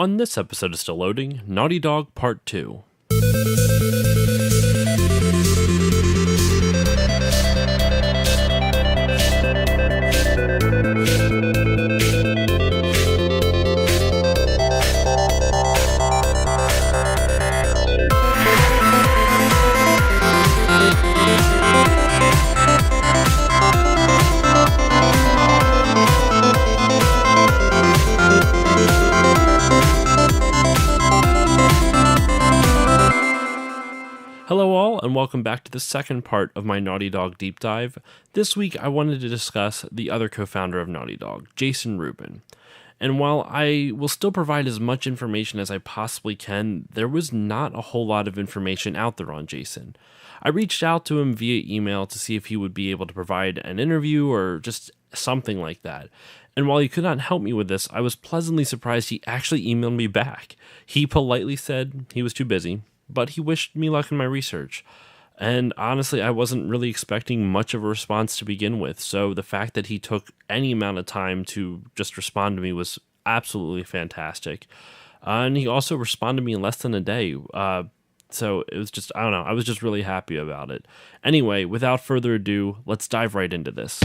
On this episode of Still Loading, Naughty Dog Part 2. Hello all, and welcome back to the second part of my Naughty Dog deep dive. This week I wanted to discuss the other co-founder of Naughty Dog, Jason Rubin. And while I will still provide as much information as I possibly can, there was not a whole lot of information out there on Jason. I reached out to him via email to see if he would be able to provide an interview or just something like that. And while he could not help me with this, I was pleasantly surprised he actually emailed me back. He politely said he was too busy, but he wished me luck in my research. And honestly, I wasn't really expecting much of a response to begin with, so the fact that he took any amount of time to just respond to me was absolutely fantastic. And he also responded to me in less than a day, so it was just, I don't know, I was just really happy about it. Anyway, without further ado, let's dive right into this.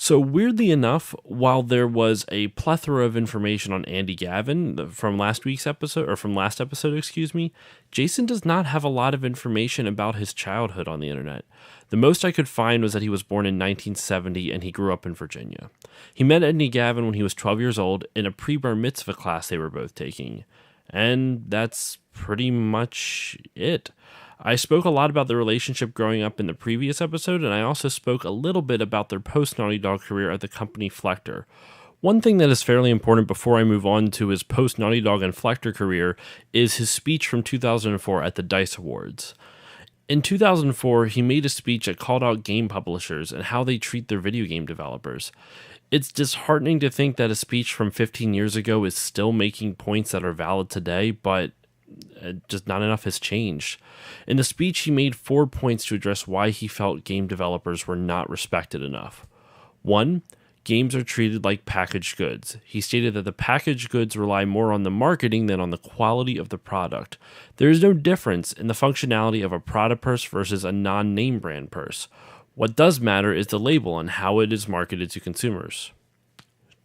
So weirdly enough, while there was a plethora of information on Andy Gavin from last episode, Jason does not have a lot of information about his childhood on the internet. The most I could find was that he was born in 1970 and he grew up in Virginia. He met Andy Gavin when he was 12 years old in a pre-bar mitzvah class they were both taking. And that's pretty much it. I spoke a lot about their relationship growing up in the previous episode, and I also spoke a little bit about their post-Naughty Dog career at the company Flector. One thing that is fairly important before I move on to his post-Naughty Dog and Flector career is his speech from 2004 at the DICE Awards. In 2004, he made a speech that called out game publishers and how they treat their video game developers. It's disheartening to think that a speech from 15 years ago is still making points that are valid today, but just not enough has changed. In the speech, he made 4 points to address why he felt game developers were not respected enough. 1. Games are treated like packaged goods. He stated that the packaged goods rely more on the marketing than on the quality of the product. There is no difference in the functionality of a Prada purse versus a non-name brand purse. What does matter is the label and how it is marketed to consumers.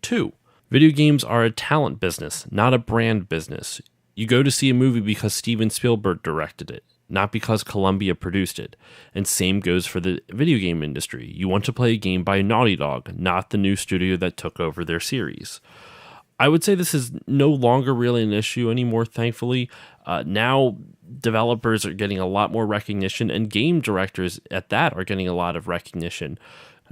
2. Video games are a talent business, not a brand business. You go to see a movie because Steven Spielberg directed it, not because Columbia produced it. And same goes for the video game industry. You want to play a game by Naughty Dog, not the new studio that took over their series. I would say this is no longer really an issue anymore, thankfully. Now, developers are getting a lot more recognition, and game directors at that are getting a lot of recognition.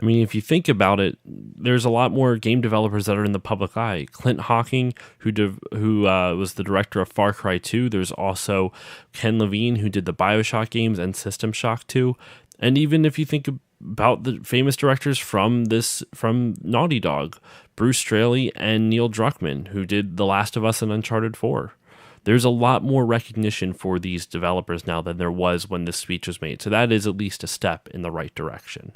I mean, if you think about it, there's a lot more game developers that are in the public eye. Clint Hawking, who was the director of Far Cry 2. There's also Ken Levine, who did the BioShock games and System Shock 2. And even if you think about the famous directors from Naughty Dog, Bruce Straley and Neil Druckmann, who did The Last of Us and Uncharted 4. There's a lot more recognition for these developers now than there was when this speech was made. So that is at least a step in the right direction.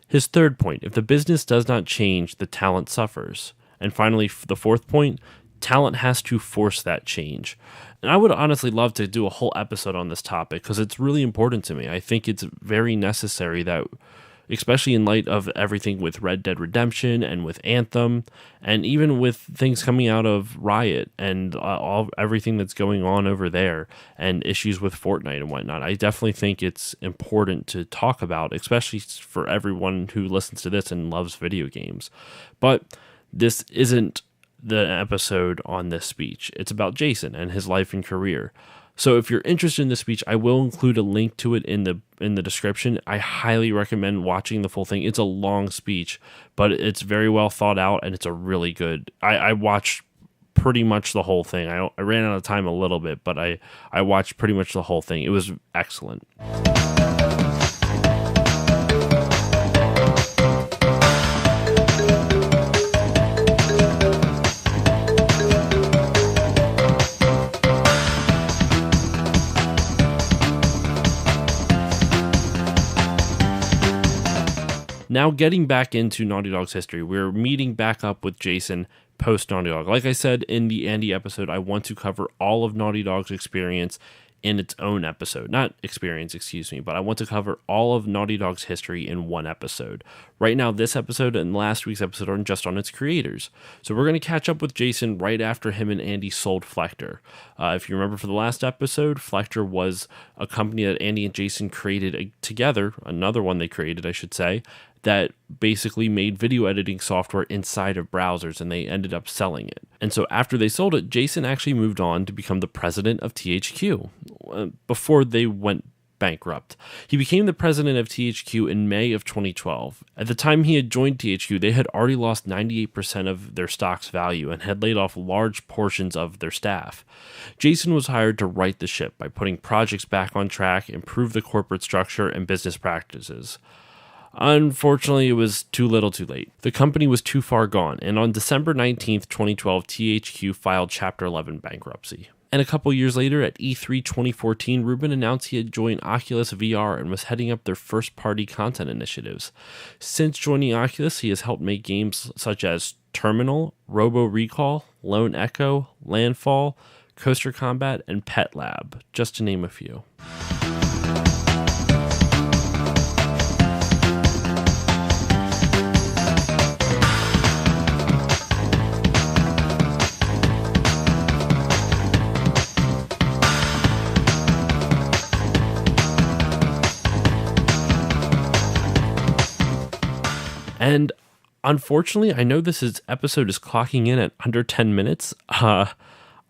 His third point, if the business does not change, the talent suffers. And finally, the fourth point, talent has to force that change. And I would honestly love to do a whole episode on this topic because it's really important to me. I think it's very necessary that, especially in light of everything with Red Dead Redemption and with Anthem, and even with things coming out of Riot and everything that's going on over there and issues with Fortnite and whatnot. I definitely think it's important to talk about, especially for everyone who listens to this and loves video games. But this isn't the episode on this speech. It's about Jason and his life and career. So if you're interested in this speech, I will include a link to it in the description. I highly recommend watching the full thing. It's a long speech, but it's very well thought out, and it's a really good... I watched pretty much the whole thing. I ran out of time a little bit, but I watched pretty much the whole thing. It was excellent. Now getting back into Naughty Dog's history, we're meeting back up with Jason post Naughty Dog. Like I said in the Andy episode, I want to cover all of Naughty Dog's experience in its own episode. Not experience, excuse me, but I want to cover all of Naughty Dog's history in one episode. Right now, this episode and last week's episode are just on its creators. So we're going to catch up with Jason right after him and Andy sold Flector. If you remember for the last episode, Flector was a company that Andy and Jason created together, another one they created, I should say, that basically made video editing software inside of browsers, and they ended up selling it. And so after they sold it, Jason actually moved on to become the president of THQ before they went bankrupt. He became the president of THQ in May of 2012. At the time he had joined THQ, they had already lost 98% of their stock's value and had laid off large portions of their staff. Jason was hired to right the ship by putting projects back on track, improve the corporate structure and business practices. Unfortunately, it was too little too late. The company was too far gone, and on December 19th, 2012, THQ filed Chapter 11 bankruptcy. And a couple years later, at E3 2014, Rubin announced he had joined Oculus VR and was heading up their first-party content initiatives. Since joining Oculus, he has helped make games such as Terminal, Robo Recall, Lone Echo, Landfall, Coaster Combat, and Pet Lab, just to name a few. And unfortunately, I know this episode is clocking in at under 10 minutes. I'm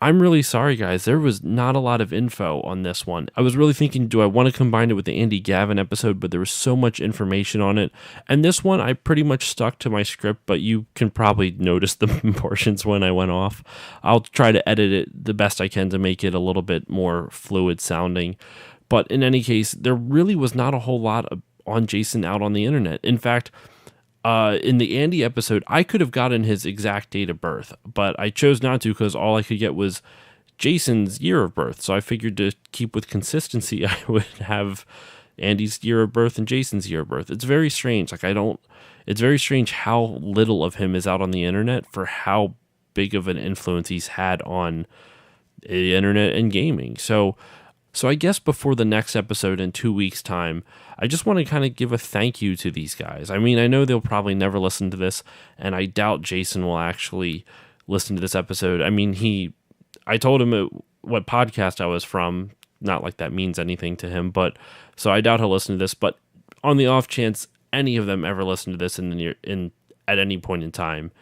really sorry, guys. There was not a lot of info on this one. I was really thinking, do I want to combine it with the Andy Gavin episode? But there was so much information on it. And this one, I pretty much stuck to my script, but you can probably notice the portions when I went off. I'll try to edit it the best I can to make it a little bit more fluid sounding. But in any case, there really was not a whole lot on Jason out on the internet. In fact, in the Andy episode, I could have gotten his exact date of birth, but I chose not to because all I could get was Jason's year of birth. So I figured to keep with consistency, I would have Andy's year of birth and Jason's year of birth. It's very strange. It's very strange how little of him is out on the internet for how big of an influence he's had on the internet and gaming. So I guess before the next episode in 2 weeks' time, I just want to kind of give a thank you to these guys. I mean, I know they'll probably never listen to this, and I doubt Jason will actually listen to this episode. I mean, I told him what podcast I was from, not like that means anything to him, but so I doubt he'll listen to this. But on the off chance any of them ever listen to this at any point in time,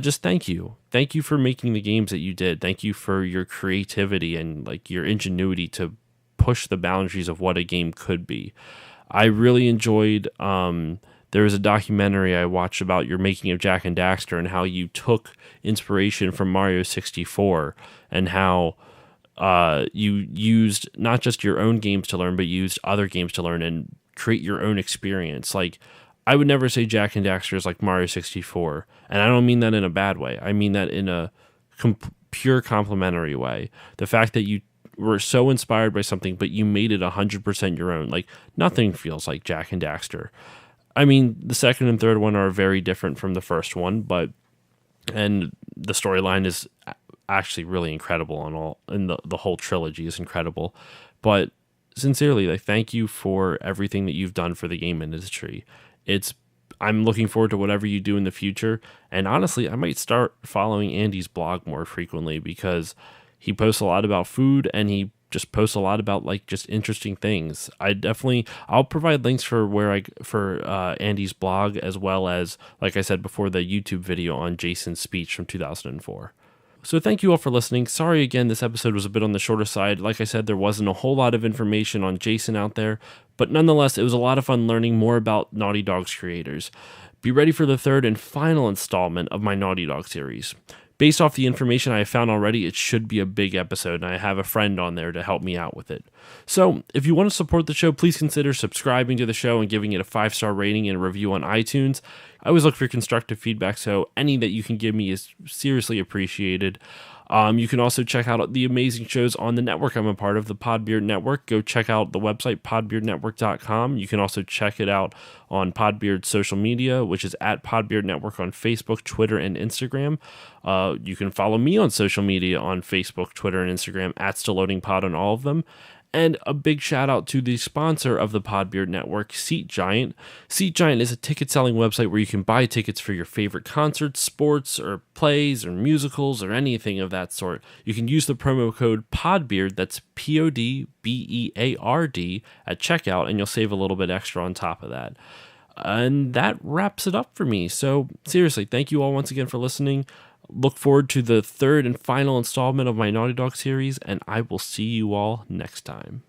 just thank you. Thank you for making the games that you did. Thank you for your creativity and like your ingenuity to push the boundaries of what a game could be. I really enjoyed, there was a documentary I watched about your making of Jak and Daxter and how you took inspiration from Mario 64 and how you used not just your own games to learn, but used other games to learn and create your own experience. Like, I would never say Jak and Daxter is like Mario 64, and I don't mean that in a bad way. I mean that in a pure complimentary way. The fact that you were so inspired by something, but you made it 100% your own. Like, nothing feels like Jak and Daxter. I mean, the second and third one are very different from the first one, and the storyline is actually really incredible, and the whole trilogy is incredible. But sincerely, like, thank you for everything that you've done for the game industry. I'm looking forward to whatever you do in the future, and honestly, I might start following Andy's blog more frequently because he posts a lot about food, and he just posts a lot about like just interesting things. I'll provide links for Andy's blog, as well as, like I said before, the YouTube video on Jason's speech from 2004. So thank you all for listening. Sorry again, this episode was a bit on the shorter side. Like I said, there wasn't a whole lot of information on Jason out there, but nonetheless, it was a lot of fun learning more about Naughty Dog's creators. Be ready for the third and final installment of my Naughty Dog series. Based off the information I have found already, it should be a big episode, and I have a friend on there to help me out with it. So, if you want to support the show, please consider subscribing to the show and giving it a 5-star rating and a review on iTunes. I always look for constructive feedback, so any that you can give me is seriously appreciated. You can also check out the amazing shows on the network I'm a part of, the Podbeard Network. Go check out the website, podbeardnetwork.com. You can also check it out on Podbeard's social media, which is at Podbeard Network on Facebook, Twitter, and Instagram. You can follow me on social media on Facebook, Twitter, and Instagram, at StillLoadingPod on all of them. And a big shout out to the sponsor of the Podbeard Network, SeatGiant. SeatGiant is a ticket selling website where you can buy tickets for your favorite concerts, sports, or plays, or musicals, or anything of that sort. You can use the promo code PODBEARD, that's PODBEARD, at checkout, and you'll save a little bit extra on top of that. And that wraps it up for me. So seriously, thank you all once again for listening. Look forward to the third and final installment of my Naughty Dog series, and I will see you all next time.